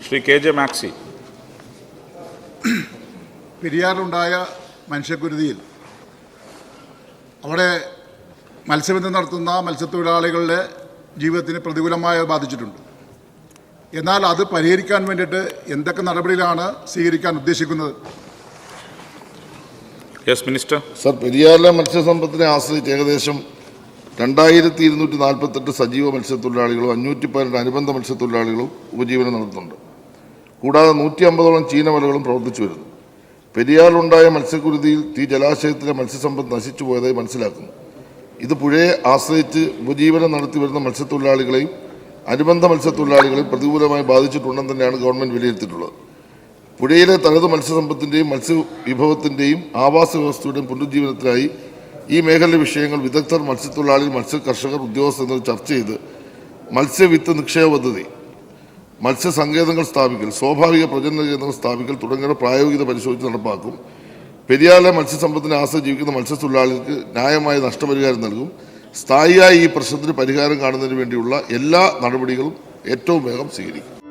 Shri K J Maxi. പെരിയാറിലുണ്ടായ മനുഷ്യക്കുരുതിയിൽ അവിടെ മത്സ്യബന്ധനം നടത്തുന്ന മത്സ്യത്തൊഴിലാളികളുടെ ജീവിതത്തിന് പ്രതികൂലമായി ബാധിച്ചിട്ടുണ്ട്. എന്നാൽ അത് പരിഹരിക്കാൻ വേണ്ടിയിട്ട് എന്തൊക്കെ നടപടികളാണ് സ്വീകരിക്കാൻ ഉദ്ദേശിക്കുന്നത്? Yes minister. സർ, പെരിയാറിലെ മത്സ്യസമ്പത്തിനെ ആശ്രയിച്ച് ഏകദേശം 2248 സജീവ മത്സ്യത്തൊഴിലാളികളും 512 അനുബന്ധ മത്സ്യത്തൊഴിലാളികളും ഉപജീവനം നടത്തുന്നുണ്ട്. കൂടാതെ 150ഓളം ചീനവലകളും പ്രവർത്തിച്ചു വരുന്നു. പെരിയാറിലുണ്ടായ മത്സ്യക്കുരുതിയിൽ ജലാശയത്തിലെ മത്സ്യസമ്പത്ത് നശിച്ചു പോയതായി മനസ്സിലാക്കുന്നു. ഇത് പുഴയെ ആശ്രയിച്ച് ഉപജീവനം നടത്തി വരുന്ന മത്സ്യത്തൊഴിലാളികളെയും അനുബന്ധ മത്സ്യത്തൊഴിലാളികളെയും പ്രതികൂലമായി ബാധിച്ചിട്ടുണ്ടെന്ന് തന്നെയാണ് ഗവൺമെൻറ് വിലയിരുത്തിയിട്ടുള്ളത്. പുഴയിലെ തനത് മത്സ്യസമ്പത്തിൻ്റെയും മത്സ്യവിഭവത്തിൻ്റെയും ആവാസ വ്യവസ്ഥയുടെയും പുനരുജ്ജീവനത്തിനായി ഈ മേഖലയിലെ വിഷയങ്ങൾ വിദഗ്ധർ, മത്സ്യത്തൊഴിലാളികൾ, മത്സ്യകർഷകർ, ഉദ്യോഗസ്ഥർ എന്നിവർ ചർച്ച ചെയ്ത് മത്സ്യവിത്ത് നിക്ഷേപ പദ്ധതി, മത്സ്യസങ്കേതങ്ങൾ സ്ഥാപിക്കൽ, സ്വാഭാവിക പ്രജനന കേന്ദ്രങ്ങൾ സ്ഥാപിക്കൽ തുടങ്ങിയ പ്രായോഗികത പരിശോധിച്ച് നടപ്പാക്കും. പെരിയാറിലെ മത്സ്യസമ്പത്തിനെ ആശ്രയിച്ച് ജീവിക്കുന്ന മത്സ്യത്തൊഴിലാളികൾക്ക് ന്യായമായ നഷ്ടപരിഹാരം നൽകും. സ്ഥായിയായി ഈ പ്രശ്നത്തിന് പരിഹാരം കാണുന്നതിന് വേണ്ടിയുള്ള എല്ലാ നടപടികളും ഏറ്റവും വേഗം സ്വീകരിക്കും.